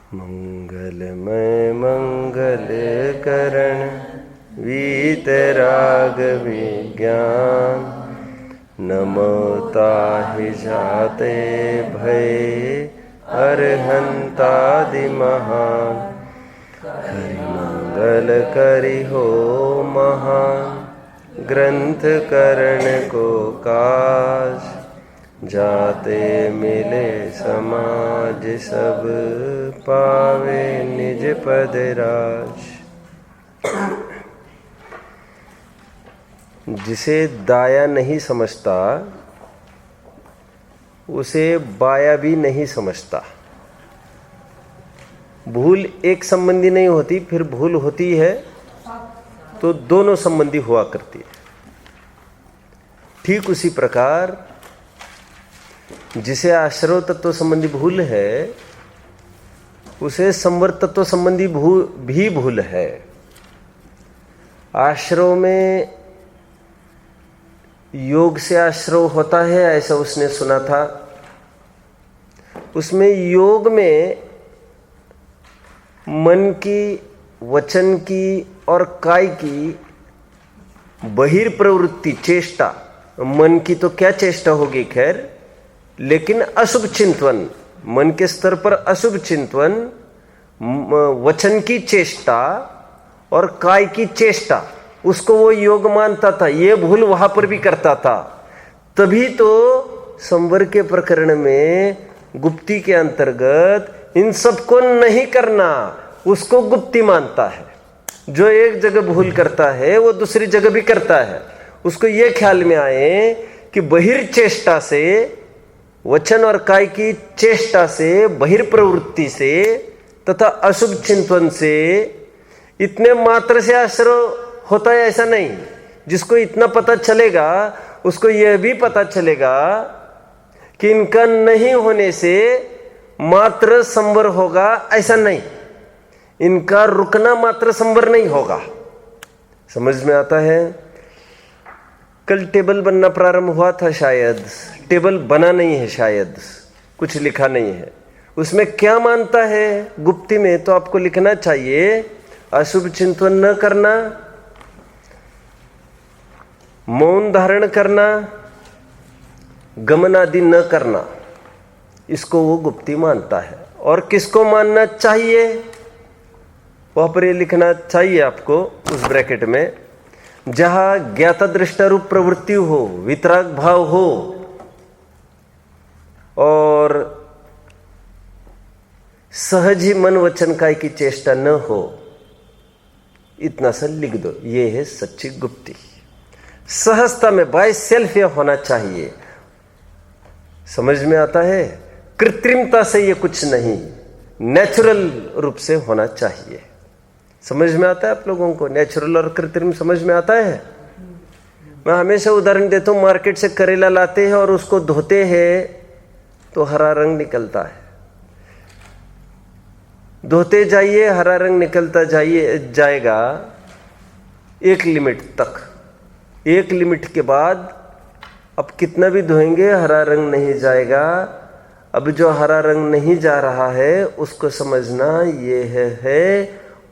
मंगलमय मंगल करण वीतराग विज्ञान नमो ताहि जाते भय अरहंतादि महान हरि मंगल करि हो महान ग्रंथ करण को काज जाते मिले समाज सब पावे निज पद राज। जिसे दाया नहीं समझता उसे बाया भी नहीं समझता। भूल एक संबंधी नहीं होती, फिर भूल होती है तो दोनों संबंधी हुआ करती है। ठीक उसी प्रकार जिसे आश्रव तत्व संबंधी भूल है उसे संवर तत्व संबंधी भी भूल है। आश्रव में योग से आश्रव होता है ऐसा उसने सुना था। उसमें योग में मन की, वचन की और काय की बहिर्प्रवृत्ति चेष्टा, मन की तो क्या चेष्टा होगी खैर, लेकिन अशुभ चिंतन, मन के स्तर पर अशुभ चिंतन, वचन की चेष्टा और काय की चेष्टा, उसको वो योग मानता था। ये भूल वहां पर भी करता था। तभी तो संवर के प्रकरण में गुप्ती के अंतर्गत इन सबको नहीं करना, उसको गुप्ती मानता है। जो एक जगह भूल करता है वो दूसरी जगह भी करता है। उसको ये ख्याल में आए कि बहिर्चेष्टा से, वचन और काय की चेष्टा से, बहिर्प्रवृत्ति से तथा अशुभ चिंतन से इतने मात्र से आश्रय होता है ऐसा नहीं। जिसको इतना पता चलेगा उसको यह भी पता चलेगा कि इनका नहीं होने से मात्र संवर होगा ऐसा नहीं, इनका रुकना मात्र संवर नहीं होगा। समझ में आता है? कल टेबल बनना प्रारंभ हुआ था, शायद टेबल बना नहीं है, शायद कुछ लिखा नहीं है। उसमें क्या मानता है गुप्ती में, तो आपको लिखना चाहिए अशुभ चिंतन न करना, मौन धारण करना, गमन आदि न करना, इसको वो गुप्ती मानता है। और किसको मानना चाहिए वहां पर ये लिखना चाहिए आपको उस ब्रैकेट में, जहां ज्ञाता दृष्टा रूप प्रवृत्ति हो, वितराग भाव हो और सहज ही मन वचन काय की चेष्टा न हो, इतना सा लिख दो। ये है सच्ची गुप्ती। सहजता में बाय सेल्फ यह होना चाहिए। समझ में आता है? कृत्रिमता से ये कुछ नहीं, नेचुरल रूप से होना चाहिए। समझ में आता है आप लोगों को? नेचुरल और कृत्रिम समझ में आता है? मैं हमेशा उदाहरण देता हूं, मार्केट से करेला लाते हैं और उसको धोते हैं तो हरा रंग निकलता है। धोते जाइए हरा रंग निकलता जाएगा एक लिमिट तक। एक लिमिट के बाद अब कितना भी धोएंगे हरा रंग नहीं जाएगा। अब जो हरा रंग नहीं जा रहा है उसको समझना ये है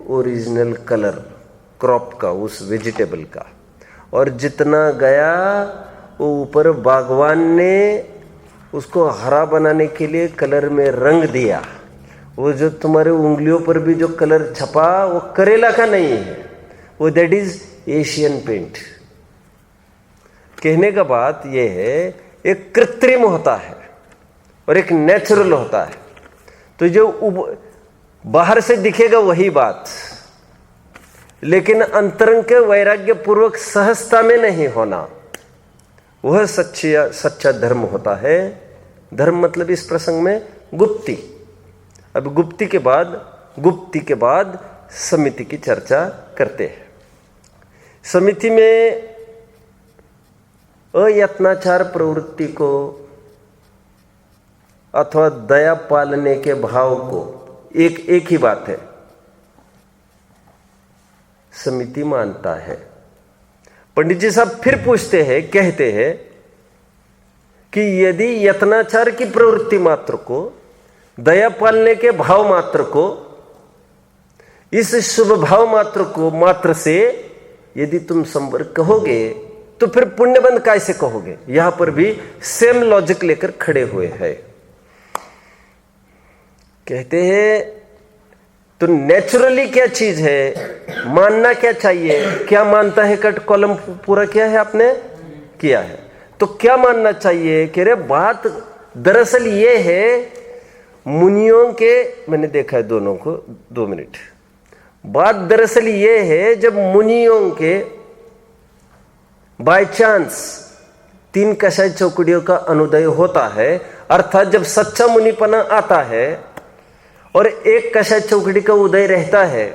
ओरिजिनल कलर क्रॉप का, उस वेजिटेबल का। और जितना गया वो ऊपर बागवान ने उसको हरा बनाने के लिए कलर में रंग दिया। वो जो तुम्हारे उंगलियों पर भी जो कलर छपा वो करेला का नहीं है, वो दैट इज एशियन पेंट। कहने का बात यह है, एक कृत्रिम होता है और एक नेचुरल होता है। तो जो बाहर से दिखेगा वही बात, लेकिन अंतरंग के वैराग्य पूर्वक सहजता में नहीं होना, वह सच्चा धर्म होता है। धर्म मतलब इस प्रसंग में गुप्ती। अब गुप्ती के बाद समिति की चर्चा करते हैं। समिति में अयत्नाचार प्रवृत्ति को अथवा दया पालने के भाव को, एक ही बात है, समिति मानता है। पंडित जी साहब फिर पूछते हैं, कहते हैं कि यदि यत्नाचार की प्रवृत्ति मात्र को दया पालने के भाव मात्र को, इस शुभ भाव मात्र को मात्र से यदि तुम संवर कहोगे तो फिर पुण्यबंध कैसे कहोगे? यहां पर भी सेम लॉजिक लेकर खड़े हुए हैं। कहते हैं तो नेचुरली क्या चीज है, मानना क्या चाहिए, क्या मानता है? कट कॉलम पूरा किया है आपने, किया है। तो क्या मानना चाहिए? कह रहे बात दरअसल ये है मुनियों के, मैंने देखा है दोनों को, 2 मिनट। बात दरअसल ये है जब मुनियों के बाय चांस 3 कषाय चौकड़ियों का अनुदय होता है, अर्थात जब सच्चा मुनिपना आता है और एक कषाय चौकड़ी का उदय रहता है,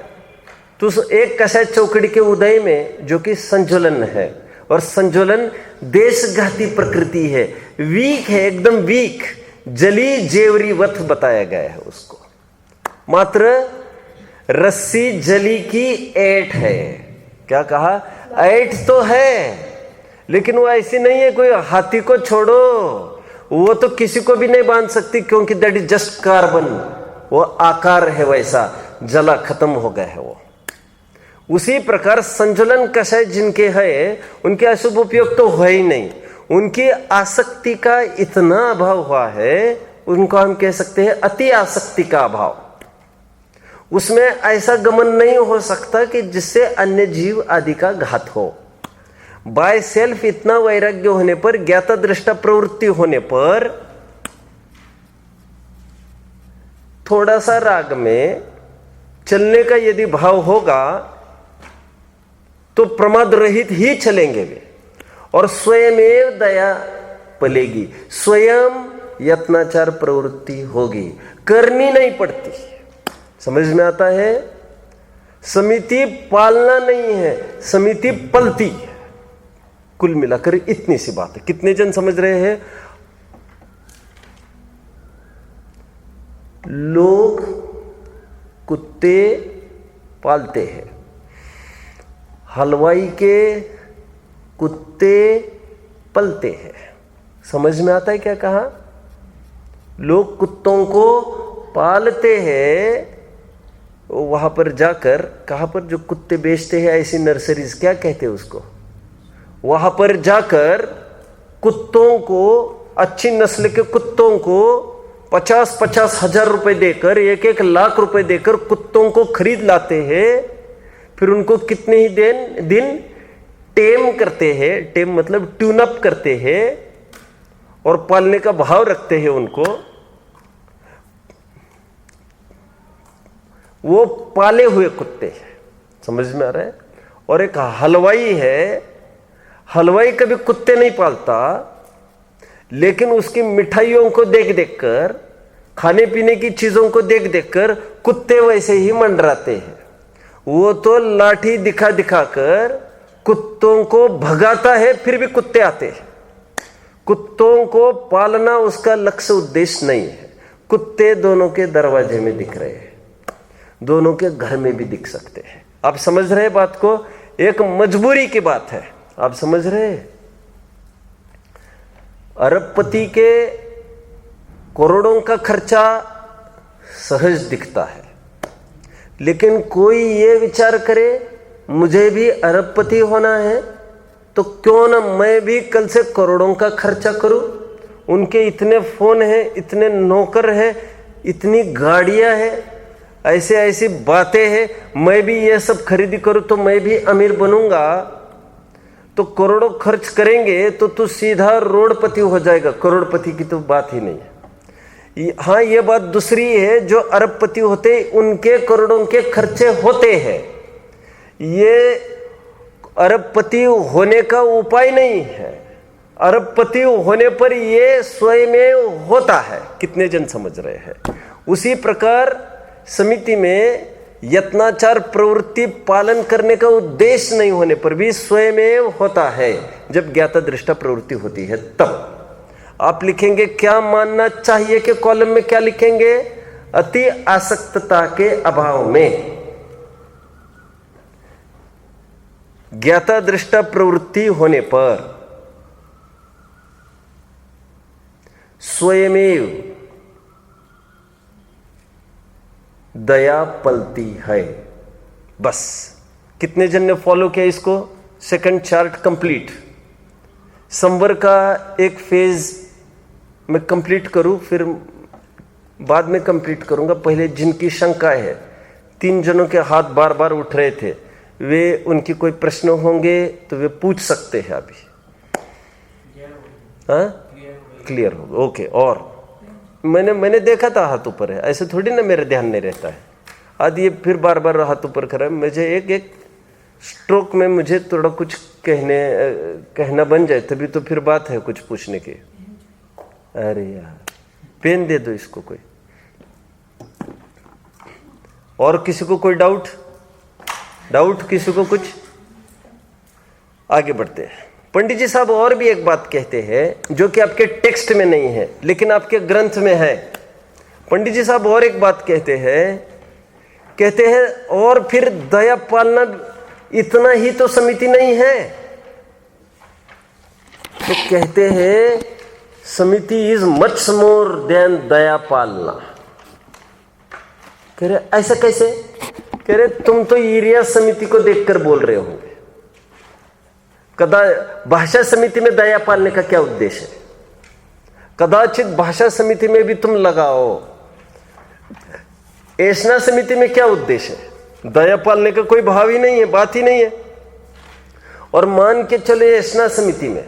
तो उस एक कषाय चौकड़ी के उदय में जो कि संज्वलन है, और संज्वलन देशघाती प्रकृति है, वीक है, एकदम वीक, जली जेवरी वथ बताया गया है उसको। मात्र रस्सी जली की ऐंठ है। क्या कहा? ऐंठ तो है, लेकिन वो ऐसी नहीं है कोई हाथी को छोड़ो, वो तो किसी को भी नहीं बांध सकती, क्योंकि दैट इज जस्ट कार्बन, वो आकार है वैसा, जला खत्म हो गया है वो। उसी प्रकार संज्वलन कषाय जिनके है उनके अशुभ उपयोग तो है ही नहीं, उनकी आसक्ति का इतना अभाव हुआ है, उनको हम कह सकते हैं अति आसक्ति का अभाव। उसमें ऐसा गमन नहीं हो सकता कि जिससे अन्य जीव आदि का घात हो। बाय सेल्फ इतना वैराग्य होने पर, ज्ञाता दृष्टा प्रवृत्ति होने पर, थोड़ा सा राग में चलने का यदि भाव होगा तो प्रमाद रहित ही चलेंगे वे, और स्वयमेव दया पलेगी, स्वयं यत्नाचार प्रवृत्ति होगी, करनी नहीं पड़ती। समझ में आता है? समिति पालना नहीं है, समिति पलती है। कुल मिलाकर इतनी सी बात है। कितने जन समझ रहे हैं? लोग कुत्ते पालते हैं, हलवाई के कुत्ते पलते हैं। समझ में आता है क्या कहा? लोग कुत्तों को पालते हैं, वहां पर जाकर, कहां पर जो कुत्ते बेचते हैं ऐसी नर्सरीज, क्या कहते हैं उसको, वहां पर जाकर कुत्तों को, अच्छी नस्ल के कुत्तों को 50-50 हजार रुपए देकर, 1-1 लाख रुपए देकर कुत्तों को खरीद लाते हैं। फिर उनको कितने ही दिन टेम करते हैं, टेम मतलब ट्यून अप करते हैं, और पालने का भाव रखते हैं उनको। वो पाले हुए कुत्ते हैं। समझ में आ रहा है? और एक हलवाई है, हलवाई कभी कुत्ते नहीं पालता, लेकिन उसकी मिठाइयों को देख देखकर, खाने पीने की चीजों को देख देखकर कुत्ते वैसे ही मंडराते हैं। वो तो लाठी दिखा दिखाकर कुत्तों को भगाता है, फिर भी कुत्ते आते हैं। कुत्तों को पालना उसका लक्ष्य उद्देश्य नहीं है। कुत्ते दोनों के दरवाजे में दिख रहे हैं, दोनों के घर में भी दिख सकते हैं। आप समझ रहे बात को? एक मजबूरी की बात है। आप समझ रहे? अरबपति के करोड़ों का खर्चा सहज दिखता है, लेकिन कोई ये विचार करे मुझे भी अरबपति होना है, तो क्यों ना मैं भी कल से करोड़ों का खर्चा करूं। उनके इतने फोन हैं, इतने नौकर हैं, इतनी गाड़ियां हैं, ऐसे ऐसी बातें हैं, मैं भी ये सब खरीदी करूं तो मैं भी अमीर बनूंगा। तो करोड़ों खर्च करेंगे तो तू सीधा रोडपति हो जाएगा, करोड़पति की तो बात ही नहीं है। हाँ, ये बात दूसरी है, जो अरबपति होते उनके करोड़ों के खर्चे होते हैं। ये अरबपति होने का उपाय नहीं है। अरबपति होने पर ये स्वयं होता है। कितने जन समझ रहे हैं? उसी प्रकार समिति में यत्नाचार प्रवृत्ति पालन करने का उद्देश्य नहीं होने पर भी स्वयं होता है। जब ज्ञाता दृष्टा प्रवृत्ति होती है तब आप लिखेंगे क्या मानना चाहिए के कॉलम में क्या लिखेंगे? अति आसक्तता के अभाव में ज्ञाता दृष्टा प्रवृत्ति होने पर स्वयमेव दया पलती है। बस कितने जन ने फॉलो किया इसको? Second chart complete. संवर का एक फेज मैं कंप्लीट करूं, फिर बाद में कंप्लीट करूंगा। पहले जिनकी शंका है, 3 जनों के हाथ बार बार उठ रहे थे, वे उनकी कोई प्रश्न होंगे तो वे पूछ सकते हैं अभी। हाँ, क्लियर होगा। ओके। और मैंने देखा था हाथ ऊपर है, ऐसे थोड़ी ना मेरे ध्यान नहीं रहता है। आज ये फिर बार बार हाथ ऊपर कर रहा है। मुझे एक स्ट्रोक में मुझे थोड़ा कुछ कहना बन जाए तभी तो फिर बात है कुछ पूछने की। अरे यार, पेन दे दो इसको कोई। और किसी को कोई डाउट किसी को कुछ? आगे बढ़ते हैं। पंडित जी साहब और भी एक बात कहते हैं जो कि आपके टेक्स्ट में नहीं है लेकिन आपके ग्रंथ में है। पंडित जी साहब और एक बात कहते हैं और फिर दया पालना इतना ही तो समिति नहीं है। तो कहते हैं समिति इज मच मोर देन दया पालना। कह रहे ऐसा कैसे? कह रहे तुम तो एरिया समिति को देखकर बोल रहे होंगे। भाषा समिति में दया पालने का क्या उद्देश्य है? कदाचित भाषा समिति में भी तुम लगाओ। ऐसा समिति में क्या उद्देश्य है? दया पालने का कोई भाव ही नहीं है, बात ही नहीं है। और मान के चले ऐसा समिति में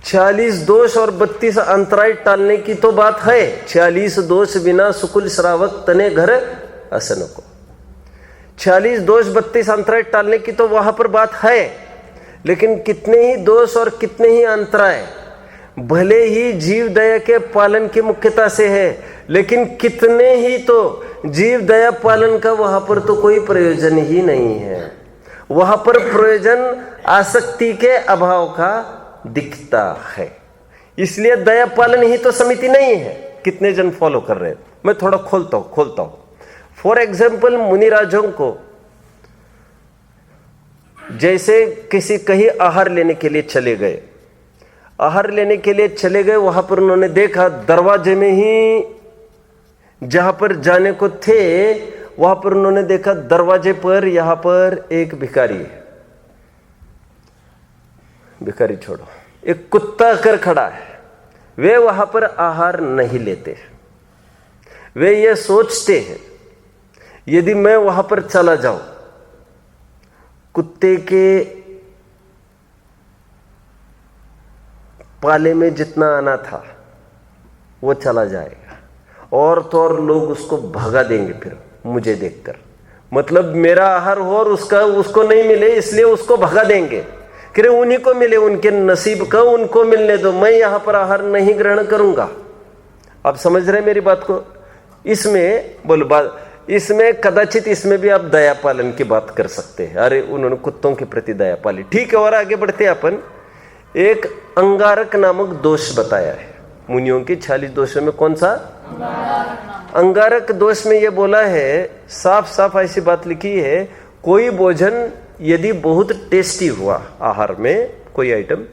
46 दोष और 32 अंतराय टालने की तो बात है। 46 दोष बिना सुकुल श्रावक तने घर असन को। 46 दोष 32 अंतराय टालने की तो वहां पर बात है, लेकिन कितने ही दोष और कितने ही अंतराय भले ही जीव दया के पालन की मुख्यता से है, लेकिन कितने ही तो जीव दया पालन का वहां पर तो कोई प्रयोजन ही नहीं है। वहां पर प्रयोजन आसक्ति के अभाव का दिखता है। इसलिए दया पालन ही तो समिति नहीं है। कितने जन फॉलो कर रहे हैं? मैं थोड़ा खोलता हूं। फॉर एग्जाम्पल, मुनिराजों को जैसे कहीं आहार लेने के लिए चले गए, वहां पर उन्होंने देखा दरवाजे में ही जहां पर जाने को थे वहां पर उन्होंने देखा दरवाजे पर यहां पर एक भिखारी है। भिखारी छोड़ो, एक कुत्ता कर खड़ा है। वे वहां पर आहार नहीं लेते। वे ये सोचते हैं यदि मैं वहां पर चला जाऊं, कुत्ते के पाले में जितना आना था वो चला जाएगा, और तो और लोग उसको भगा देंगे फिर मुझे देखकर। मतलब मेरा आहार हो और उसको नहीं मिले, इसलिए उसको भगा देंगे कि उन्हीं को मिले, उनके नसीब का उनको मिलने दो, मैं यहां पर आहार नहीं ग्रहण करूंगा। आप समझ रहे मेरी बात को? इसमें कदाचित इसमें भी आप दया पालन की बात कर सकते हैं। अरे उन्होंने कुत्तों के प्रति दया पाली, ठीक है। और आगे बढ़ते हैं अपन। एक अंगारक नामक दोष बताया है मुनियों के 46 दोषों में। कौन सा? अंगारक दोष में यह बोला है, साफ साफ ऐसी बात लिखी है, कोई भोजन यदि बहुत टेस्टी हुआ आहार में कोई आइटम,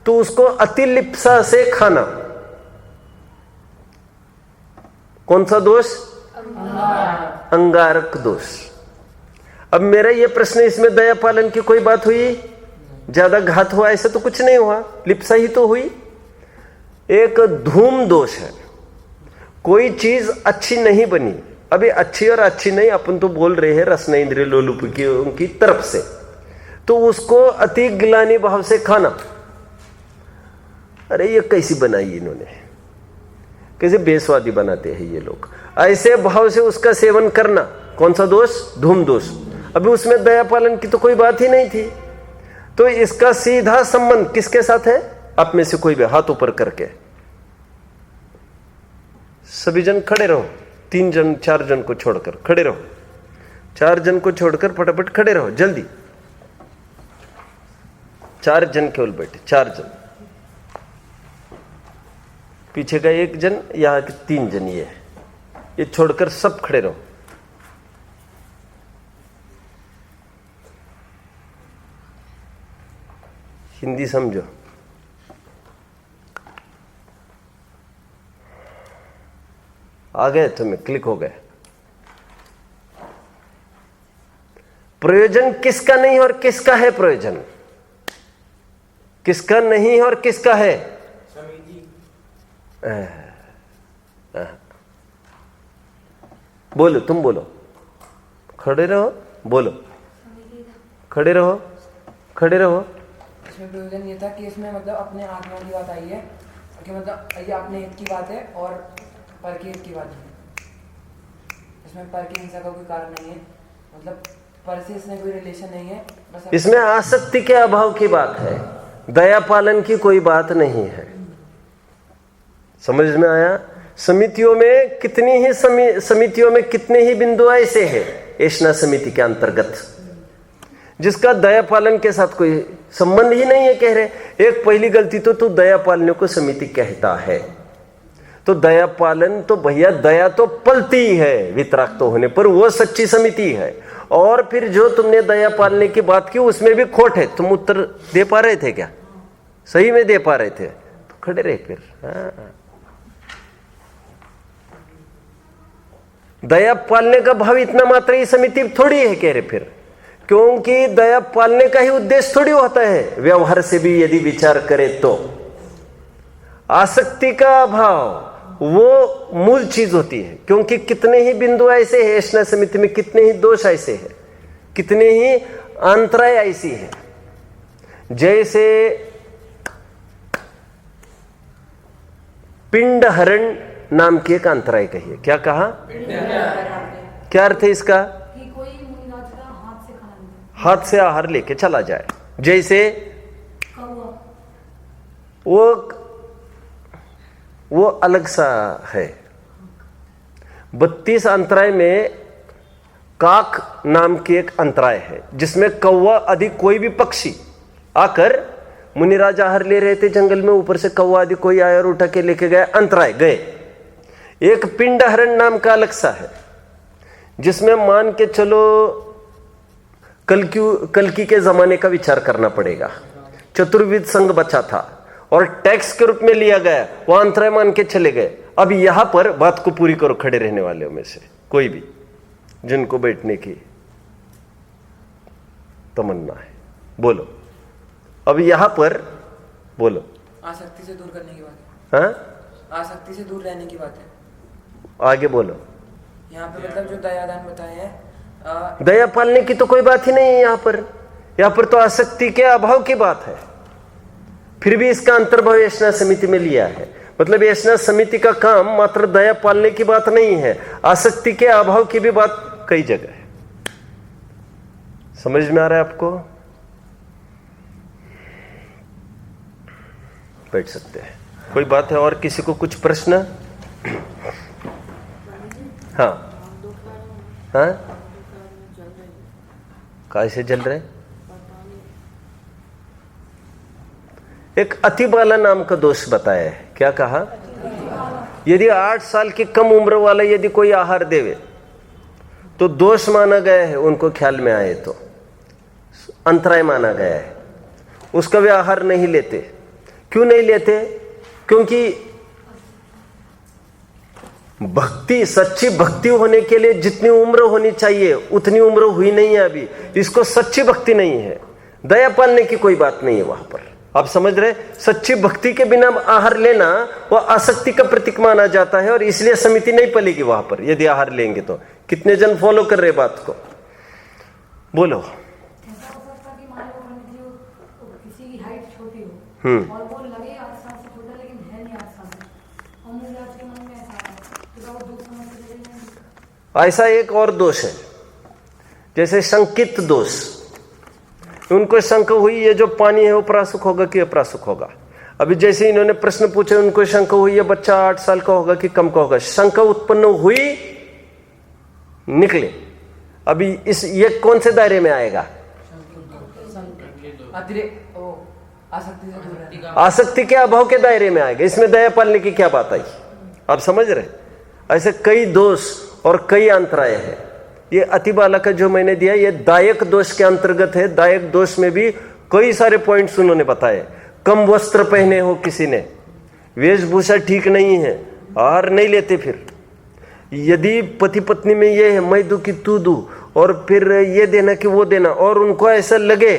तो उसको अतिलिप्सा से खाना। कौन सा दोष? अंगारक दोष। अब मेरा यह प्रश्न, इसमें दया पालन की कोई बात हुई? ज्यादा घात हुआ? ऐसा तो कुछ नहीं हुआ, लिप्सा ही तो हुई। एक धूम दोष है, कोई चीज अच्छी नहीं बनी। अभी अच्छी और अच्छी नहीं अपन तो बोल रहे हैं रसना इंद्रिय लोलुप की उनकी तरफ से, तो उसको अति गिलानी भाव से खाना। अरे ये कैसी बनाई इन्होंने, कैसे बेस्वादी बनाते हैं ये लोग। ऐसे भाव से उसका सेवन करना, कौन सा दोष? धूम दोष। अभी उसमें दया पालन की तो कोई बात ही नहीं थी। तो इसका सीधा संबंध किसके साथ है? आप में से कोई भी हाथ ऊपर करके, सभी जन खड़े रहो। 3 जन 4 जन को छोड़कर खड़े रहो। 4 जन को छोड़कर फटाफट खड़े रहो जल्दी। 4 जन केवल बैठे, 4 जन। पीछे का 1 जन, यहां के 3 जन, ये छोड़कर सब खड़े रहो। हिंदी समझो। आ गए तुम्हें, क्लिक हो गए। प्रयोजन किसका नहीं और किसका है प्रयोजन? किसका नहीं और किसका है? बोलो, तुम बोलो, खड़े रहो, बोलो, खड़े रहो, खड़े रहो। इसमें प्रयोजन ये था कि इसमें मतलब अपने आत्मा की बात आई है कि मतलब ये अपने हित की बात है और पर के हित की बात है। इसमें पर की हिंसा का कोई कारण नहीं है, मतलब पर से इसमें कोई रिलेशन नहीं है, बस इसमें आसक्ति के अभाव की बात है, दया पालन की कोई बात नहीं है। समझ में आया? समितियों में कितनी ही समितियों में कितने ही बिंदु ऐसे हैं ऐशना समिति के अंतर्गत जिसका दया पालन के साथ कोई संबंध ही नहीं है। कह रहे एक पहली गलती तो तू दया पालने को समिति कहता है, तो दया पालन तो भैया दया तो पलती है वितराग तो होने पर, वो सच्ची समिति है। और फिर जो तुमने दया पालने की बात की उसमें भी खोट है। तुम उत्तर दे पा रहे थे क्या? सही में दे पा रहे थे तो खड़े रहे फिर। हाँ। दया पालने का भाव इतना मात्र ही समिति थोड़ी है कह रहे फिर, क्योंकि दया पालने का ही उद्देश्य थोड़ी होता है। व्यवहार से भी यदि विचार करे तो आसक्ति का अभाव वो मूल चीज होती है, क्योंकि कितने ही बिंदु ऐसे हैं ऐशना समिति में, कितने ही दोष ऐसे हैं, कितने ही अंतराय ऐसी है। जैसे पिंड हरण नाम की एक अंतराय कही है। क्या कहा? क्या अर्थ है इसका? कि कोई मुनिराज का हाथ से खाना नहीं, हाथ से आहार लेके चला जाए। जैसे कौवा, वो अलग सा है। 32 अंतराय में काक नाम की एक अंतराय है जिसमें कौवा आदि कोई भी पक्षी आकर, मुनिराज आहार ले रहे थे जंगल में, ऊपर से कौवा आदि कोई आया और उठा के लेके गए, अंतराय गए। एक पिंड हरण नाम का अलग सा है जिसमें मान के चलो कल्कि के जमाने का विचार करना पड़ेगा। चतुर्विध संघ बचा था और टैक्स के रूप में लिया गया, वो अंतराय मान के चले गए। अब यहां पर बात को पूरी करो खड़े रहने वालों में से कोई भी जिनको बैठने की तमन्ना है, बोलो। अब यहां पर बोलो। आसक्ति से दूर करने की बात है। हाँ, आसक्ति से दूर रहने की बात है। आगे बोलो। यहाँ पे मतलब जो दयादान बताए हैं, दया पालने की तो कोई बात ही नहीं है यहाँ पर तो आसक्ति के अभाव की बात है। फिर भी इसका अंतर्भाव ऐशना समिति में लिया है। मतलब ऐशना समिति का काम मात्र दया पालने की बात नहीं है, आसक्ति के अभाव की भी बात कई जगह है। समझ में आ रहा है आपको? बैठ सकते हैं। कोई बात है और किसी को कुछ प्रश्न? हाँ हाँ, कैसे जल रहे? एक अतिबाला नाम का दोष बताया है। क्या कहा? यदि 8 साल की कम उम्र वाला यदि कोई आहार देवे तो दोष माना गया है, उनको ख्याल में आए तो अंतराय माना गया है, उसका वे आहार नहीं लेते। क्यों नहीं लेते? क्योंकि भक्ति, सच्ची भक्ति होने के लिए जितनी उम्र होनी चाहिए उतनी उम्र हुई नहीं है अभी। इसको सच्ची भक्ति नहीं है, दया पालने की कोई बात नहीं है वहां पर। आप समझ रहे? सच्ची भक्ति के बिना आहार लेना वो आसक्ति का प्रतीक माना जाता है और इसलिए समिति नहीं पलेगी वहां पर यदि आहार लेंगे तो। कितने जन फॉलो कर रहे बात को? बोलो। ऐसा हो सकता कि मान लो जो किसी की हाइट छोटी हो और वो लगे 8 साल से छोटा लेकिन है नहीं 8 साल से, और मुनिराज के मन में ऐसा है तो वो दुख समझ के नहीं। ऐसा एक और दोष है, जैसे संकित दोष। उनको शंका हुई ये जो पानी है वो प्रासुक होगा कि अप्रासुक होगा। अभी जैसे इन्होंने प्रश्न पूछे उनको शंका हुई ये बच्चा 8 साल का होगा कि कम का होगा। शंका उत्पन्न हुई, निकले। अभी इस ये कौन से दायरे में आएगा? आसक्ति से दूर रहने। आसक्ति के अभाव के दायरे में आएगा। इसमें दया पालने की क्या बात आई? आप समझ रहे? ऐसे कई दोष और कई अंतराय है। ये अतिबाला का जो मैंने दिया ये दायक दोष के अंतर्गत है। दायक दोष में भी कई सारे पॉइंट्स उन्होंने बताए। कम वस्त्र पहने हो किसी ने, वेशभूषा ठीक नहीं है, आहार नहीं लेते। फिर यदि पति पत्नी में ये है मैं दूं कि तू दूं और फिर ये देना कि वो देना, और उनको ऐसा लगे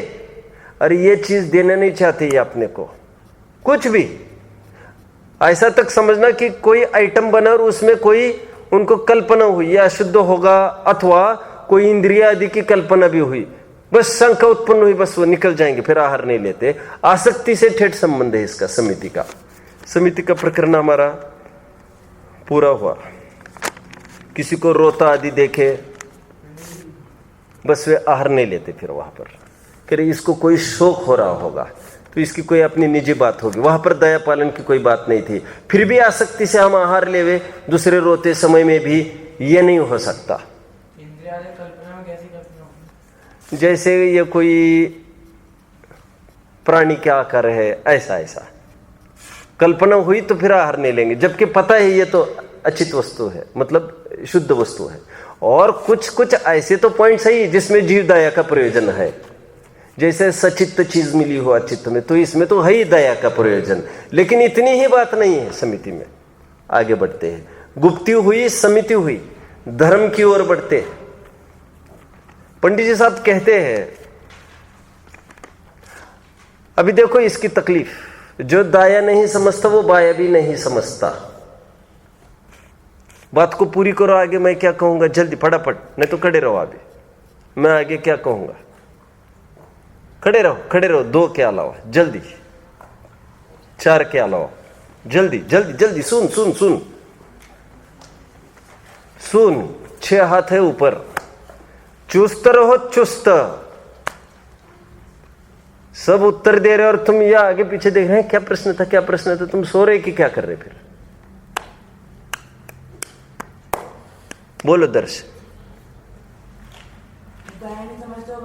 अरे ये चीज देना नहीं चाहते ये अपने को, कुछ भी ऐसा तक समझना कि कोई आइटम बना और उसमें कोई उनको कल्पना हुई या अशुद्ध होगा, अथवा कोई इंद्रिय आदि की कल्पना भी हुई, बस शंका उत्पन्न हुई, बस वो निकल जाएंगे, फिर आहार नहीं लेते। आसक्ति से ठेठ संबंध है इसका। समिति का प्रकरण हमारा पूरा हुआ। किसी को रोता आदि देखे बस वे आहार नहीं लेते, फिर वहां पर कह इसको कोई शोक हो रहा होगा तो इसकी कोई अपनी निजी बात होगी, वहां पर दया पालन की कोई बात नहीं थी, फिर भी आसक्ति से हम आहार लेवे दूसरे रोते समय में भी, ये नहीं हो सकता। कल्पना में कैसी कल्पना? जैसे ये कोई प्राणी क्या कर रहे है, ऐसा कल्पना हुई तो फिर आहार नहीं लेंगे, जबकि पता है ये तो अचित वस्तु है, मतलब शुद्ध वस्तु है। और कुछ ऐसे तो पॉइंट सही जिसमें जीव दया का प्रयोजन है, जैसे सचित्त चीज मिली हो अचित्त में, तो इसमें तो है ही दया का प्रयोजन, लेकिन इतनी ही बात नहीं है। समिति में आगे बढ़ते हैं, गुप्ती हुई, समिति हुई, धर्म की ओर बढ़ते हैं। पंडित जी साहब कहते हैं, अभी देखो इसकी तकलीफ, जो दाया नहीं समझता वो बाया भी नहीं समझता। बात को पूरी करो, आगे मैं क्या कहूंगा जल्दी फटाफट, नहीं तो खड़े रहो, अभी मैं आगे क्या कहूंगा, खड़े रहो, 2 के अलावा जल्दी, 4 के अलावा जल्दी, सुन 6 हाथ है ऊपर, चुस्त रहो, चुस्त। सब उत्तर दे रहे और तुम या आगे पीछे देख रहे हैं, क्या प्रश्न था, तुम सो रहे कि क्या कर रहे? फिर बोलो दर्श। समझते हो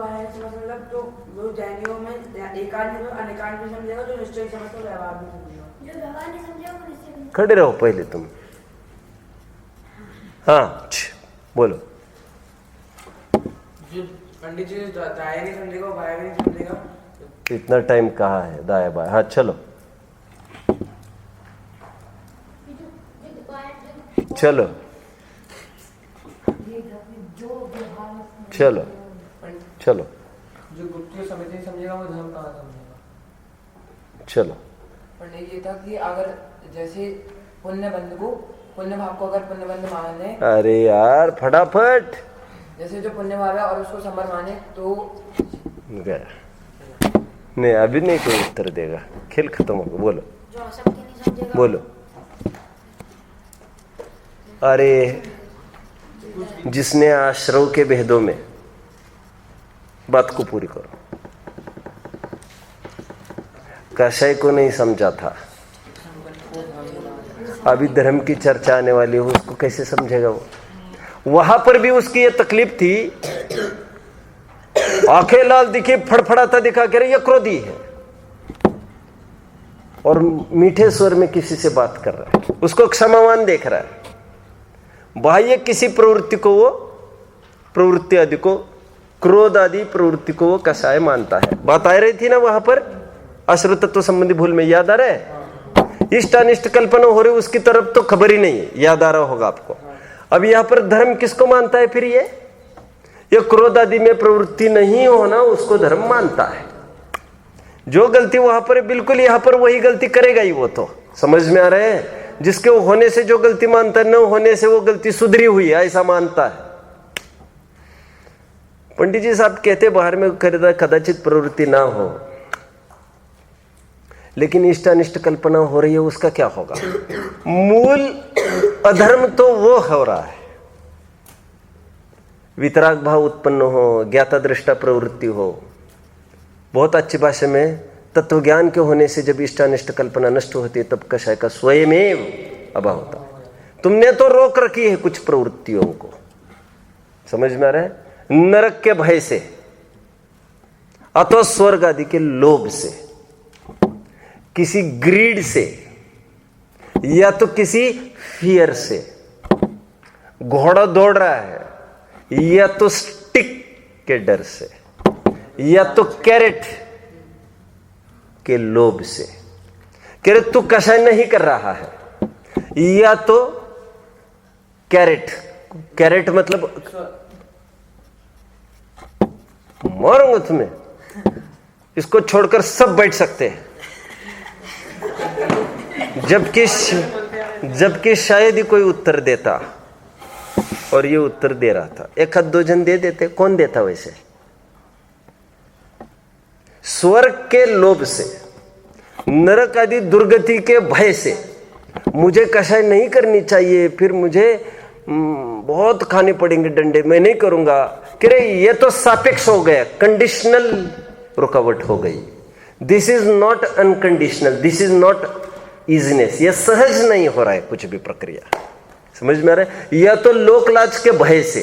मतलब तो वो जैनियों में एकांत में अनेकांत भी समझेगा, जो निश्चय समझते हो व्यवहार भी समझेगा, जो व्यवहार नहीं समझेगा वो निश्चय। खड़े रहो पहले तुम, हाँ बोलो। जो पंडित जी दाया नहीं समझेगा वो बाया भी नहीं समझेगा। इतना टाइम कहाँ है दाया बाया? हाँ चलो चलो चलो चलो, जो गुप्त समिति समझेगा वो धर्म कहाँ समझेगा? चलो। पंडित ये था कि अगर जैसे पुण्य भाव को अगर पुण्य बंध माने, अरे यार फटाफट, जैसे जो पुण्य भाव है और उसको संबर माने तो गया नहीं, अभी नहीं कोई उत्तर देगा, खेल खत्म होगा। बोलो जो आसक्ति नहीं समझेगा, बोलो। अरे जिसने आश्रव के भेदों में, बात को पूरी करो, कषाय को नहीं समझा था, अभी धर्म की चर्चा आने वाली हो, उसको कैसे समझेगा वो? वहां पर भी उसकी ये तकलीफ थी, आंखें लाल दिखी, फड़फड़ाता दिखा के ये क्रोधी है, और मीठे स्वर में किसी से बात कर रहा है, उसको क्षमावान देख रहा है। बाह्य किसी प्रवृत्ति को वो, प्रवृत्ति आदि को, क्रोध आदि प्रवृत्ति को वो कषाय मानता है। बात आ रही थी ना वहां पर अश्रु तत्व संबंधी भूल में, याद आ रहा है? इष्ट अनिष्ट कल्पना हो रही उसकी तरफ तो खबर ही नहीं है, याद आ रहा होगा आपको। अब यहां पर धर्म किसको मानता है? फिर ये क्रोध आदि में प्रवृत्ति नहीं होना उसको धर्म मानता है। जो गलती वहां पर बिल्कुल यहां पर वही गलती करेगा ही वो, तो समझ में आ रहा है? जिसके होने से जो गलती मानता है, न होने से वो गलती सुधरी हुई है ऐसा मानता है। पंडित जी साहब कहते बाहर में कदाचित प्रवृत्ति ना हो, लेकिन इष्ट अनिष्ट कल्पना हो रही है, उसका क्या होगा? मूल अधर्म तो वो हो रहा है, वितराग भाव उत्पन्न हो, ज्ञाता दृष्टा प्रवृत्ति हो। बहुत अच्छी भाषा में तत्व ज्ञान के होने से जब इष्टानिष्ट कल्पना नष्ट होती है तब कषाय का स्वयमेव अभाव होता है। तुमने तो रोक रखी है कुछ प्रवृत्तियों को, समझ में आ रहा है? नरक के भय से अथवा स्वर्ग आदि के लोभ से, किसी ग्रीड से, या तो किसी फियर से। घोड़ा दौड़ रहा है या तो स्टिक के डर से, या तो कैरेट के लोभ से, कैरेट तू कषाय नहीं कर रहा है, या तो कैरेट मतलब मारूंगा तुम्हें, इसको छोड़कर सब बैठ सकते हैं। जबकि शायद ही कोई उत्तर देता, और ये उत्तर दे रहा था। एक हाथ दो जन दे देते, कौन देता वैसे? स्वर्ग के लोभ से, नरक आदि दुर्गति के भय से मुझे कषाय नहीं करनी चाहिए, फिर मुझे बहुत खाने पड़ेंगे डंडे, मैं नहीं करूंगा। कह रहे ये तो सापेक्ष हो गया, कंडीशनल रुकावट हो गई। This is not unconditional, this is not easiness. यह सहज नहीं हो रहा है कुछ भी प्रक्रिया, समझ में आ रहा है? या तो लोक लाज के भय से,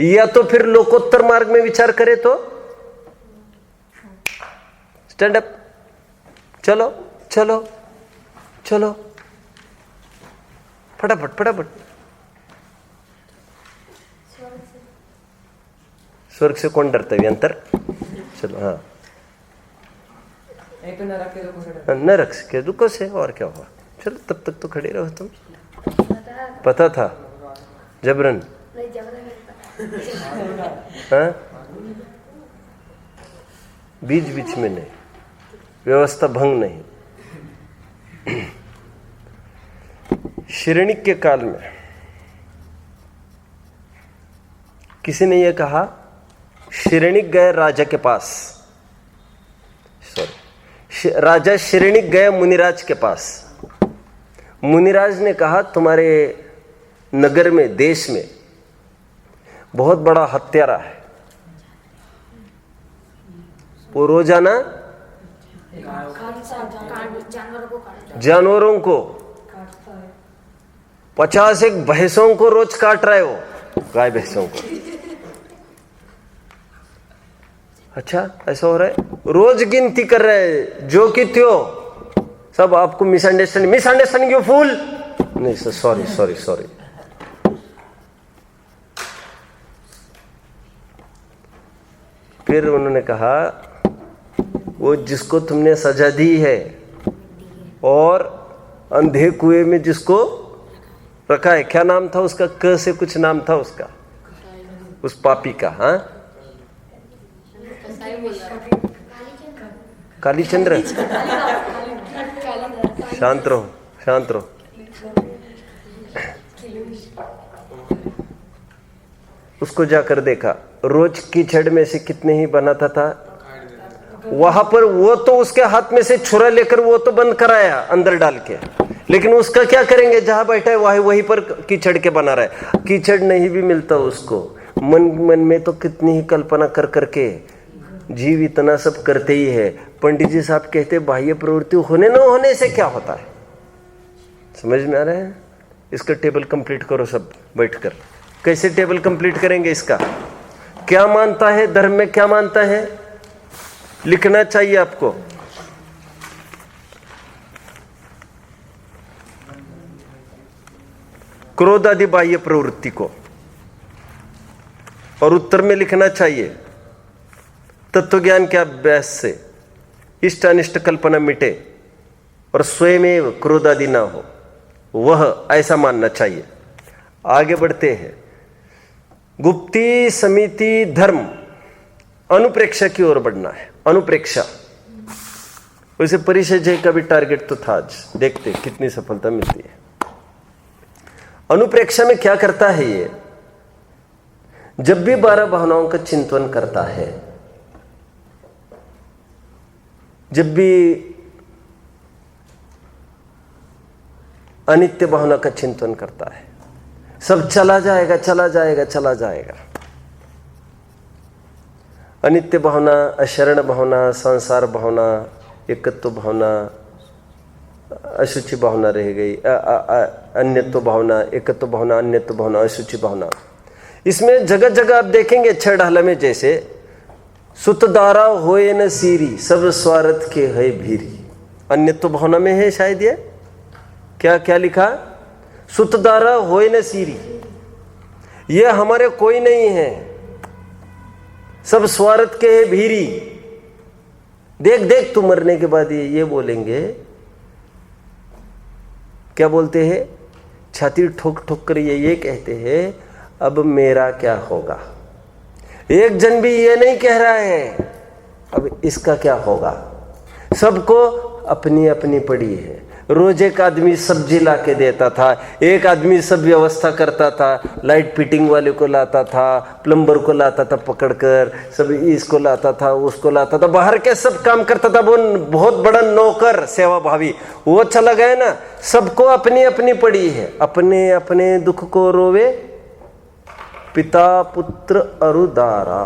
या तो फिर लोकोत्तर मार्ग में विचार करे तो स्टैंड अप, चलो चलो चलो फटाफट फटाफट। स्वर्ग से कौन डरता है? अंतर। चलो हाँ, एक तो नरक के दुखों से डरता है। नरक के दुखों से, और क्या हुआ? चलो तब तक तो खड़े रहो तुम। पता था जबरन? नहीं जबरन हाँ, बीच बीच में नहीं, व्यवस्था भंग नहीं। शिरणिक के काल में किसी ने यह कहा, शिरणिक गए राजा के पास, राजा शिरणिक गए मुनिराज के पास। मुनिराज ने कहा तुम्हारे नगर में, देश में बहुत बड़ा हत्यारा है, वो रोजाना जानवरों को 50 भैंसों को रोज काट रहा है, वो गाय भैंसों को। अच्छा ऐसा हो रहा है, रोज गिनती कर रहे हैं, जो कि त्यों सब आपको मिसअंडरस्टैंडिंग यू फूल। नहीं सर, सॉरी सॉरी सॉरी। फिर उन्होंने कहा वो जिसको तुमने सजा दी है और अंधे कुएं में जिसको रखा है, क्या नाम था उसका? क से कुछ नाम था उसका, उस पापी का। हाँ, कालीचंद्र। शांत रहो, शांत रहो। उसको जाकर देखा, रोज कीचड़ में से कितने ही बनाता था वहां पर, वो तो उसके हाथ में से छुरा लेकर वो तो बंद कराया अंदर डाल के, लेकिन उसका क्या करेंगे? जहां बैठा है वहीं पर कीचड़ के बना रहा है। कीचड़ नहीं भी मिलता उसको, मन मन में तो कितनी ही कल्पना कर करके जीव इतना सब करते ही है। पंडित जी साहब कहते बाह्य प्रवृत्ति होने न होने से क्या होता है, समझ में आ रहा है? इसका टेबल कंप्लीट करो सब बैठकर। कैसे टेबल कंप्लीट करेंगे इसका? क्या मानता है धर्म में, क्या मानता है, लिखना चाहिए आपको। क्रोध आदि बाह्य प्रवृत्ति को, और उत्तर में लिखना चाहिए तत्व ज्ञान के अभ्यास से इष्ट अनिष्ट कल्पना मिटे और स्वयं क्रोध आदि ना हो, वह ऐसा मानना चाहिए। आगे बढ़ते हैं। गुप्ती समिति धर्म, अनुप्रेक्षा की ओर बढ़ना है। अनुप्रेक्षा, वैसे परिचय जय का भी टारगेट तो था, आज देखते कितनी सफलता मिलती है। अनुप्रेक्षा में क्या करता है ये? जब भी 12 भावनाओं का चिंतन करता है, जब भी अनित्य भावना का चिंतन करता है, सब चला जाएगा चला जाएगा चला जाएगा। अनित्य भावना, अशरण भावना, संसार भावना, एकत्व भावना, अशुचि भावना रह गई, अन्यत्व भावना, एकत्व भावना, अन्यत्व भावना, अशुचि भावना। इसमें जगह जगह आप देखेंगे छह ढाला में, जैसे सुतदारा होए न सीरी, सब स्वार्थ के है भीरी। अन्यत्व भावना में है शायद ये, क्या क्या लिखा? सुतदारा होए न सीरी, ये हमारे कोई नहीं है, सब स्वार्थ के है भीरी। देख देख तू मरने के बाद ये बोलेंगे, क्या बोलते हैं? छाती ठोक ठोक कर ये कहते हैं अब मेरा क्या होगा। एक जन भी ये नहीं कह रहा है। अब इसका क्या होगा? सबको अपनी अपनी पड़ी है। रोज एक आदमी सब्जी ला के देता था, एक आदमी सब व्यवस्था करता था, लाइट फिटिंग वाले को लाता था, प्लम्बर को लाता था पकड़कर, सब इसको लाता था, उसको लाता था, बाहर के सब काम करता था। वो बहुत बड़ा नौकर सेवा भावी, वो चला गया ना। सबको अपनी अपनी पड़ी है। अपने अपने दुख को रोवे पिता पुत्र अरुदारा।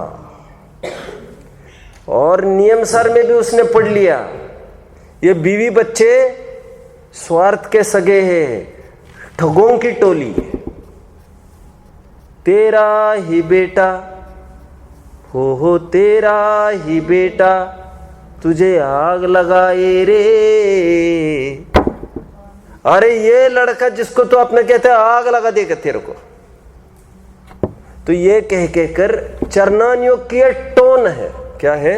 और नियम सार में भी उसने पढ़ लिया, ये बीवी बच्चे स्वार्थ के सगे हैं, ठगों की टोली। तेरा ही बेटा हो तेरा ही बेटा, तुझे आग लगाए रे। अरे ये लड़का जिसको तो अपने कहते हैं आग लगा देगा तेरे को, तो ये कह के कर चरणानियों की टोन है। क्या है?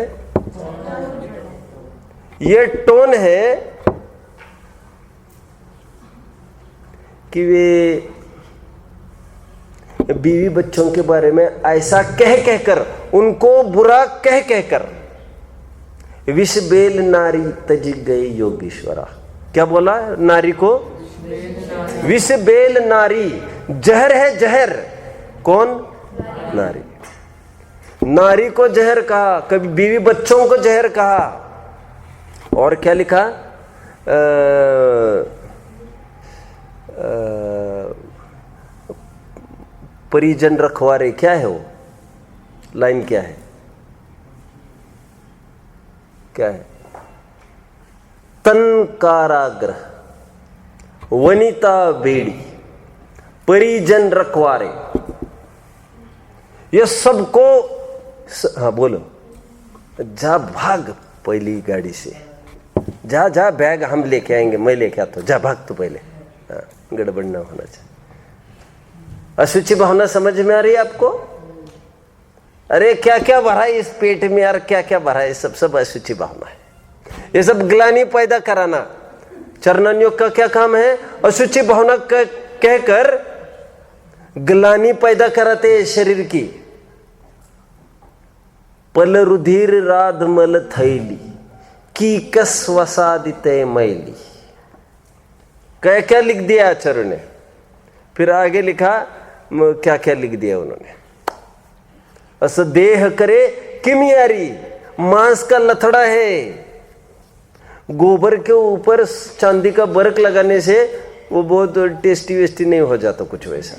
ये टोन है कि वे बीवी बच्चों के बारे में ऐसा कह कहकर, उनको बुरा कह कहकर, विष बेल नारी तज गए योगीश्वरा। क्या बोला नारी को? विष बेल नारी, जहर है जहर। कौन? नारी। नारी को जहर कहा, कभी बीवी बच्चों को जहर कहा। और क्या लिखा? परिजन रखवारे। क्या है वो लाइन? क्या है? क्या है? तन कारागृह, वनिता बेड़ी, परिजन रखवारे। ये सबको हाँ बोलो। जा भाग पहली गाड़ी से, जा जा, बैग हम लेके आएंगे, मैं लेके आता हूं, जा भाग तू पहले। हाँ, गड़बड़ ना होना चाहिए। अशुचि भावना समझ में आ रही है आपको? अरे क्या क्या भरा है इस पेट में यार, क्या क्या भरा है, सब अशुचि भावना है। ये सब ग्लानि पैदा कराना। चरणन्योग का क्या काम है? अशुचि भावना कहकर ग्लानि पैदा कराते हैं शरीर की। पल रुधिर राध मल थैली, की कस वसादिते मैली। क्या क्या लिख दिया आचार्य ने। फिर आगे लिखा, क्या क्या लिख दिया उन्होंने। अस देह करे किमियारी, मांस का लथड़ा है। गोबर के ऊपर चांदी का बरक लगाने से वो बहुत टेस्टी वेस्टी नहीं हो जाता कुछ वैसा।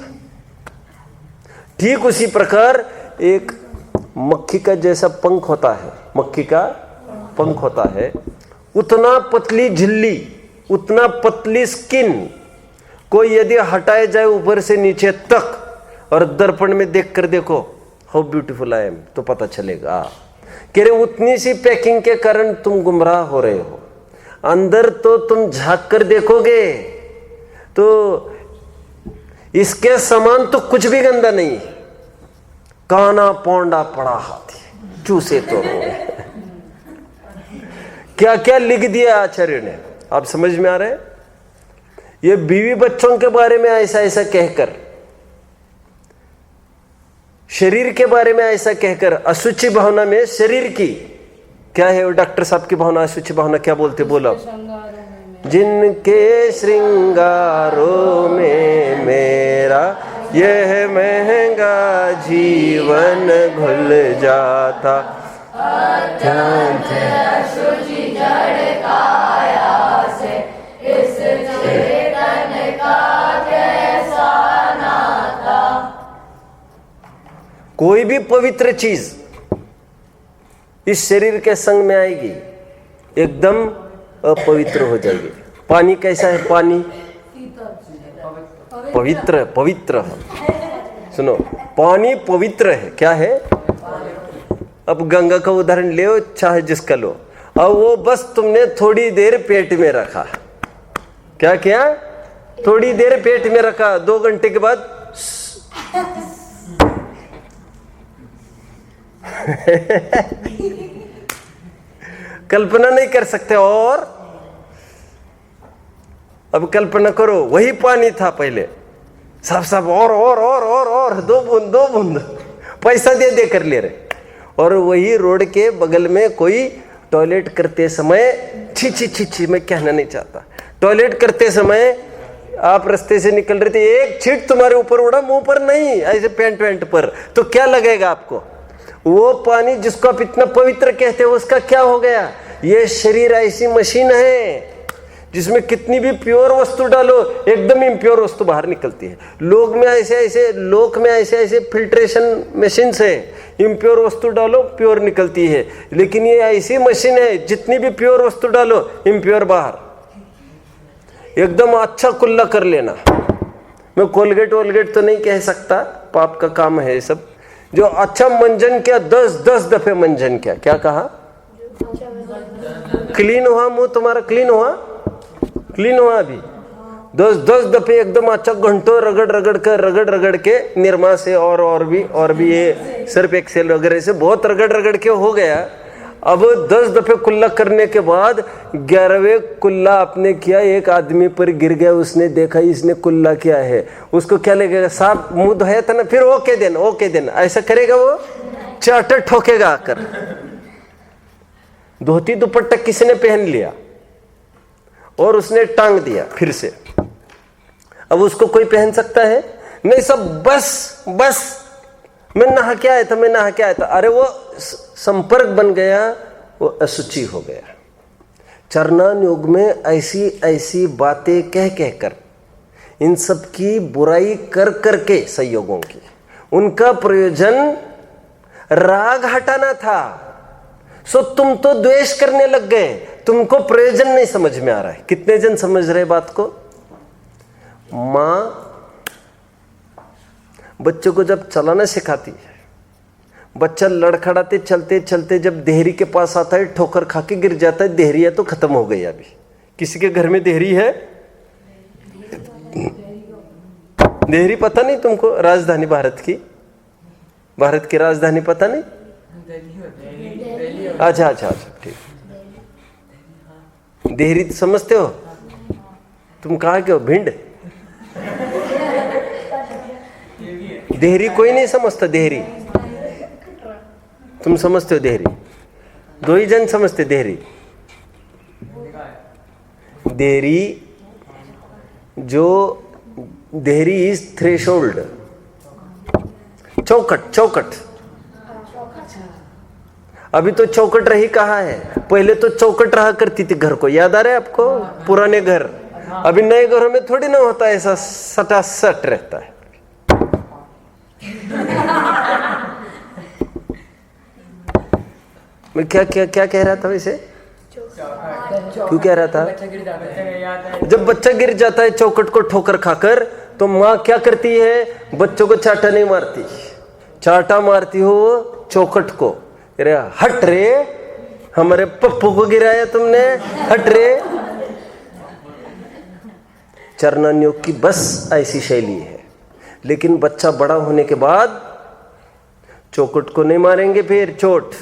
ठीक उसी प्रकार एक मक्खी का जैसा पंख होता है, मक्खी का पंख होता है, उतना पतली झिल्ली, उतना पतली स्किन कोई यदि हटाए जाए ऊपर से नीचे तक, और दर्पण में देख कर देखो हाउ ब्यूटीफुल आई एम, तो पता चलेगा। कह रहे उतनी सी पैकिंग के कारण तुम गुमराह हो रहे हो। अंदर तो तुम झांक कर देखोगे तो इसके समान तो कुछ भी गंदा नहीं। काना पौंडा पड़ा हाथी चूसे तो क्या क्या लिख दिया आचार्य ने, आप समझ में आ रहे हैं? ये बीवी बच्चों के बारे में ऐसा ऐसा कहकर, शरीर के बारे में ऐसा कहकर, अशुचि भावना में शरीर की क्या है? वो डॉक्टर साहब की भावना, अशुचि भावना क्या बोलते? बोलो। जिनके श्रृंगारों में मेरा यह महंगा जीवन घुल जाता। कोई भी पवित्र चीज इस शरीर के संग में आएगी एकदम अपवित्र हो जाएगी। पानी कैसा है? पानी पवित्र, पवित्र। सुनो, पानी पवित्र है। क्या है? अब गंगा का उदाहरण ले, चाहे जिसका लो। अब वो बस तुमने थोड़ी देर पेट में रखा। क्या किया? थोड़ी देर पेट में रखा, 2 घंटे के बाद कल्पना नहीं कर सकते। और अब कल्पना करो, वही पानी था पहले, साफ साफ, और 2 बूंद पैसा दे दे कर ले रहे। और वही रोड के बगल में कोई टॉयलेट करते समय, छी छी छी छी, मैं कहना नहीं चाहता, टॉयलेट करते समय आप रास्ते से निकल रहे थे, एक छींट तुम्हारे ऊपर उड़ा, मुंह पर नहीं, ऐसे पैंट वैंट पर, तो क्या लगेगा आपको? वो पानी जिसको आप इतना पवित्र कहते हो उसका क्या हो गया? ये शरीर ऐसी मशीन है जिसमें कितनी भी प्योर वस्तु डालो एकदम इम्प्योर वस्तु बाहर निकलती है। लोक में ऐसे ऐसे फिल्ट्रेशन मशीन है, इम्प्योर वस्तु डालो प्योर निकलती है, लेकिन ये ऐसी मशीन है जितनी भी प्योर वस्तु डालो इम्प्योर बाहर। एकदम अच्छा कुल्ला कर लेना। मैं कोलगेट वोलगेट तो नहीं कह सकता, पाप का काम है ये सब। जो अच्छा मंजन किया, 10 दफे मंजन किया, क्या कहा? क्लीन हुआ मुंह तुम्हारा, क्लीन हुआ अभी 10 दफे एकदम अच्छा घंटों रगड़ के निरमा से और भी ये सर्फ एक्सेल वगैरह से बहुत रगड़ के हो गया। अब 10 दफे कुल्ला करने के बाद 11वें कुल्ला आपने किया, एक आदमी पर गिर गया, उसने देखा इसने कुल्ला किया है, उसको क्या लगेगा? साफ मुंह धोया था ना, फिर ओके देन ऐसा करेगा? वो चाटर ठोकेगा आकर। धोती दुपट्टा किसने पहन लिया और उसने टांग दिया फिर से, अब उसको कोई पहन सकता है? नहीं, सब बस मैं नहा के आया था, अरे वो संपर्क बन गया, वो अशुचि हो गया। चरणान योग में ऐसी बातें कह कर, इन सब की बुराई कर के संयोगों की, उनका प्रयोजन राग हटाना था। सो तुम तो द्वेष करने लग गए, तुमको प्रयोजन नहीं समझ में आ रहा है। कितने जन समझ रहे बात को? मां बच्चों को जब चलाना सिखाती है, बच्चा लड़खड़ाते चलते जब देहरी के पास आता है, ठोकर खा के गिर जाता है। देहरी है तो खत्म हो गई। अभी किसी के घर में देहरी है? देहरी पता नहीं तुमको? राजधानी भारत की राजधानी पता नहीं? अच्छा ठीक। देहरी समझते हो तुम? कहाँ के हो? भिंड? देहरी कोई नहीं समझता। देहरी तुम समझते हो? देहरी 2 ही जन समझते। देहरी इज थ्रेशोल्ड, चौकट। अभी तो चौकट रही कहाँ है? पहले तो चौकट रहा करती थी घर को, याद आ रहा है आपको? पुराने घर। अभी नए घरों में थोड़ी ना होता है, ऐसा सटासट रहता है। मैं क्या कह रहा था वैसे? क्यों कह रहा था? जब बच्चा गिर जाता है चौकट को ठोकर खाकर, तो माँ क्या करती है? बच्चों को चाटा नहीं मारती, चाटा मारती हो चौकट को। अरे हट रे, हमारे पप्पू को गिराया तुमने, हट रे। चरणान योग की बस ऐसी शैली है। लेकिन बच्चा बड़ा होने के बाद चौकट को नहीं मारेंगे, फिर चोट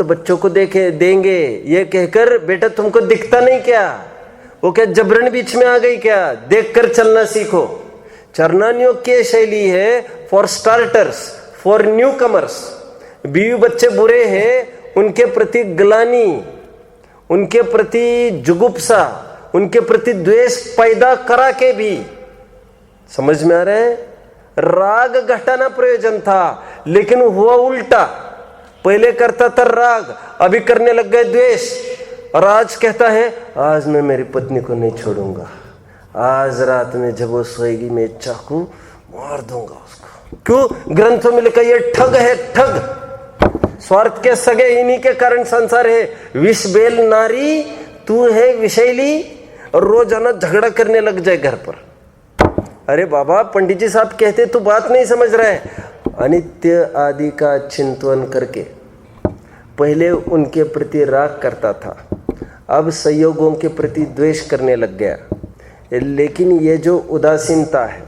बच्चों को देंगे ये कहकर, बेटा तुमको दिखता नहीं क्या? वो क्या जबरन बीच में आ गई क्या? देखकर चलना सीखो। चरणान योग की शैली है for starters, for new commerce. बीवी बच्चे बुरे हैं, उनके प्रति ग्लानि, उनके प्रति जुगुप्सा, उनके प्रति द्वेष पैदा करा के भी, समझ में आ रहा है? राग घटाना प्रयोजन था, लेकिन हुआ उल्टा। पहले करता था राग, अभी करने लग गए द्वेष। और आज कहता है, आज मैं मेरी पत्नी को नहीं छोड़ूंगा, आज रात में जब वो सोएगी मैं चाकू मार दूंगा उसको। क्यों? ग्रंथों में लिखा ये ठग है, ठग। स्वार्थ के सगे इन्हीं के कारण संसार है। विष बेल नारी तू है विषैली, और रोजाना झगड़ा करने लग जाए घर पर। अरे बाबा, पंडित जी साहब कहते तू बात नहीं समझ रहा है। अनित्य आदि का चिंतन करके पहले उनके प्रति राग करता था, अब संयोगों के प्रति द्वेष करने लग गया। लेकिन ये जो उदासीनता है,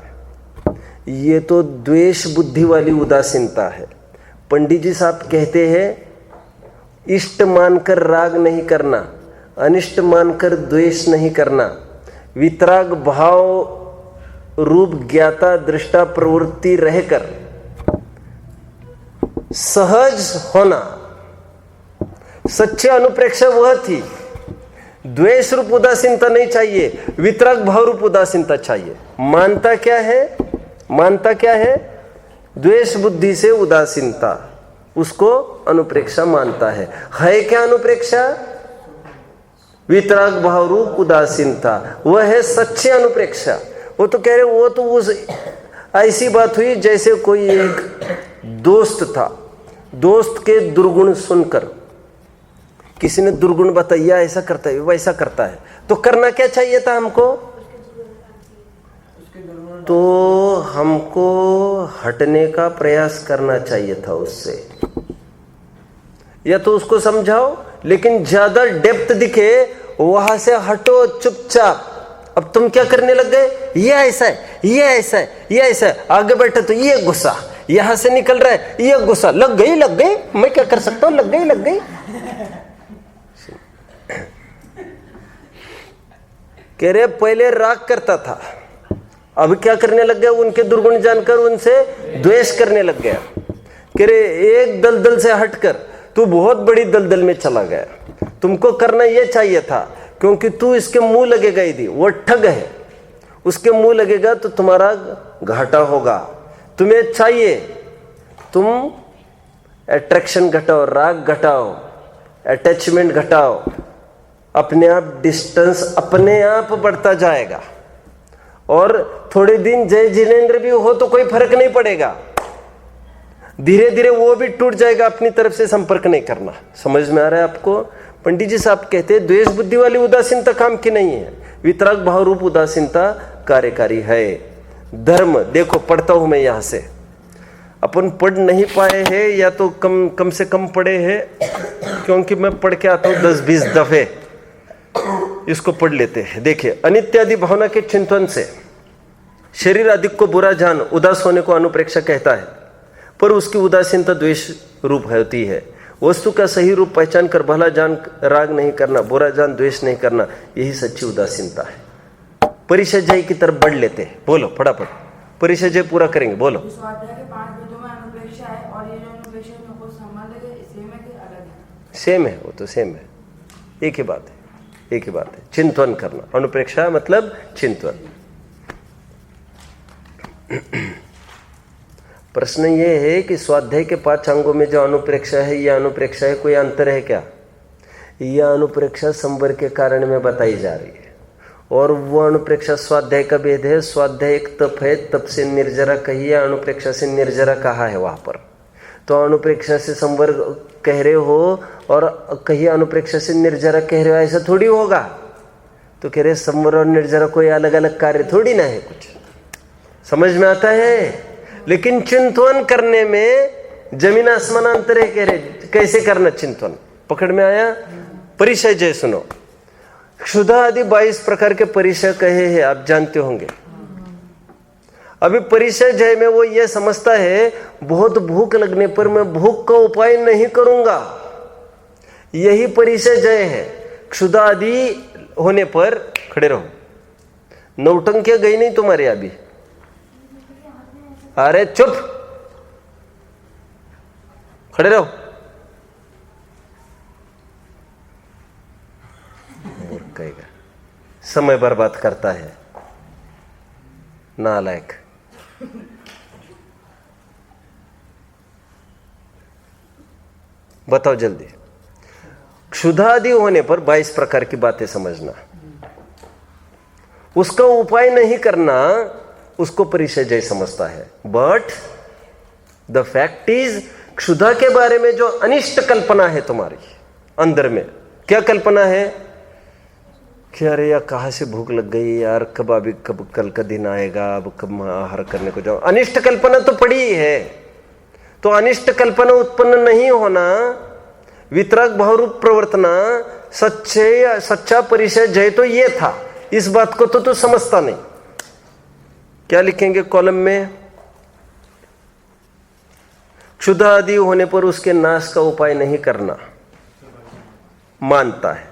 ये तो द्वेष बुद्धि वाली उदासीनता है। पंडित जी साहब कहते हैं इष्ट मानकर राग नहीं करना, अनिष्ट मानकर द्वेष नहीं करना, वितराग भाव रूप ज्ञाता दृष्टा प्रवृत्ति रहकर सहज होना, सच्ची अनुप्रेक्षा वह थी। द्वेष रूप उदासीनता नहीं चाहिए, वितराग भाव रूप उदासीनता चाहिए। मानता क्या है? मानता क्या है? द्वेष बुद्धि से उदासीनता, उसको अनुप्रेक्षा मानता है क्या अनुप्रेक्षा? वितराग भाव रूप उदासीनता, वह है सच्ची अनुप्रेक्षा। वो तो कह रहे वो तो उस ऐसी बात हुई जैसे कोई एक दोस्त था, दोस्त के दुर्गुण सुनकर किसी ने दुर्गुण बताया, ऐसा करता है वैसा करता है, तो करना क्या चाहिए था हमको? तो हमको हटने का प्रयास करना चाहिए था उससे, या तो उसको समझाओ, लेकिन ज्यादा डेप्थ दिखे वहां से हटो चुपचाप। अब तुम क्या करने लग गए? ये ऐसा है, ये ऐसा है, ये ऐसा है, आगे बैठे तो ये गुस्सा यहां से निकल रहा है, ये गुस्सा लग गई, मैं क्या कर सकता हूं, लग गई। कह रहे पहले राग करता था, अब क्या करने लग गया? उनके दुर्गुण जानकर उनसे द्वेष करने लग गया। कह रहे एक दलदल से हटकर तू बहुत बड़ी दलदल में चला गया, तुमको करना यह चाहिए था, क्योंकि तू इसके मुंह लगेगा, यदि वो ठग है उसके मुंह लगेगा तो तुम्हारा घाटा होगा। तुम्हें चाहिए तुम अट्रैक्शन घटाओ, राग घटाओ, अटैचमेंट घटाओ, अपने आप डिस्टेंस अपने आप बढ़ता जाएगा, और थोड़े दिन जय जिनेंद्र भी हो तो कोई फर्क नहीं पड़ेगा, धीरे धीरे वो भी टूट जाएगा, अपनी तरफ से संपर्क नहीं करना। समझ में आ रहा है आपको? पंडित जी साहब कहते हैं द्वेष बुद्धि वाली उदासीनता काम की नहीं है, वितराग भाव रूप उदासीनता कार्यकारी है। धर्म देखो, पढ़ता हूं मैं यहां से, अपन पढ़ नहीं पाए हैं या तो कम से कम पढ़े हैं, क्योंकि मैं पढ़ के आता हूं 10-20 दफे, इसको पढ़ लेते हैं। देखिए, अनित्यादि भावना के चिंतन से शरीर अधिक को बुरा जान उदास होने को अनुप्रेक्षा कहता है, पर उसकी उदासीनता द्वेष रूप होती है। वस्तु का सही रूप पहचान कर भला जान राग नहीं करना, बुरा जान द्वेष नहीं करना, यही सच्ची उदासीनता है। परिचय की तरफ बढ़ लेते हैं, बोलो फटाफट, परिचय पूरा करेंगे, बोलो। स्वाध्याय के 5 वेदों में अनुप्रेक्षा है, और ये जो अनुप्रेक्षा है उनको संबंध है, सेम है कि अलग है? सेम है, वो तो सेम है, एक ही बात है, एक ही बात है। चिंतन करना, अनुप्रेक्षा मतलब चिंतन। प्रश्न ये है कि स्वाध्याय के 5 अंगों में जो अनुप्रेक्षा है, यह अनुप्रेक्षा है, कोई अंतर है क्या? यह अनुप्रेक्षा संवर के कारण में बताई जा रही है, और वो अनुप्रेक्षा स्वाध्याय का भेद है। स्वाध्याय एक तप है, तप से निर्जरा कही है, अनुप्रेक्षा से निर्जरा कहा है वहां पर। तो अनुप्रेक्षा से संवर कह रहे हो और कहीं अनुप्रेक्षा से निर्जरा कह रहे हो, ऐसा थोड़ी होगा। तो कह रहे संवर और निर्जरा कोई अलग अलग कार्य थोड़ी ना है, कुछ समझ में आता है। लेकिन चिंतन करने में जमीन आसमान अंतर है। कह रहे कैसे करना चिंतन, पकड़ में आया? परिचय जय सुनो, क्षुधा आदि 22 प्रकार के परिचय कहे हैं, आप जानते होंगे। अभी परिचय जय में वो ये समझता है बहुत भूख लगने पर मैं भूख का उपाय नहीं करूंगा, यही परिचय जय है। क्षुधा आदि होने पर खड़े रहो, नौटंकियां गई नहीं तुम्हारे अभी? अरे चुप, खड़े रहो। कहेगा समय बर्बाद करता है, नालायक। बताओ जल्दी। क्षुधा आदि होने पर 22 प्रकार की बातें समझना, उसका उपाय नहीं करना, उसको परिचय जय समझता है। बट द फैक्ट इज, क्षुधा के बारे में जो अनिष्ट कल्पना है तुम्हारी अंदर में, क्या कल्पना है कि अरे यार कहाँ से भूख लग गई यार, कब अभी कब कल का दिन आएगा, अब कब आहार करने को जाओ, अनिष्ट कल्पना तो पड़ी ही है। तो अनिष्ट कल्पना उत्पन्न नहीं होना, वितराग भावरूप प्रवर्तना, सच्चा परिचय जय तो ये था। इस बात को तो समझता नहीं। क्या लिखेंगे कॉलम में? क्षुधा आदि होने पर उसके नाश का उपाय नहीं करना मानता है।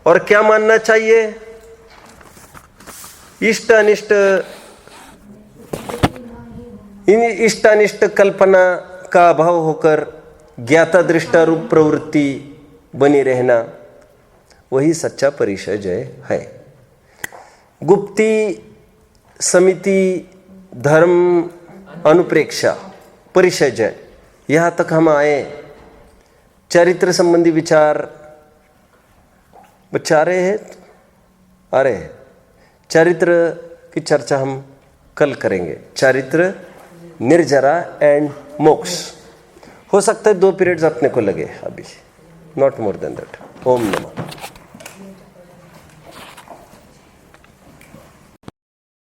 और क्या मानना चाहिए? इष्ट अनिष्ट कल्पना का अभाव होकर ज्ञाता दृष्टा रूप प्रवृत्ति बनी रहना, वही सच्चा परिचय है। गुप्ती, समिति, धर्म, अनुप्रेक्षा, परिचय, यहाँ तक हम आए। चरित्र संबंधी विचार बच्चा आ रहे हैं, आ रहे हैं। चरित्र की चर्चा हम कल करेंगे। चरित्र, निर्जरा एंड मोक्ष। हो सकता है 2 पीरियड्स अपने को लगे अभी, नॉट मोर देन दैट। ओम नमः।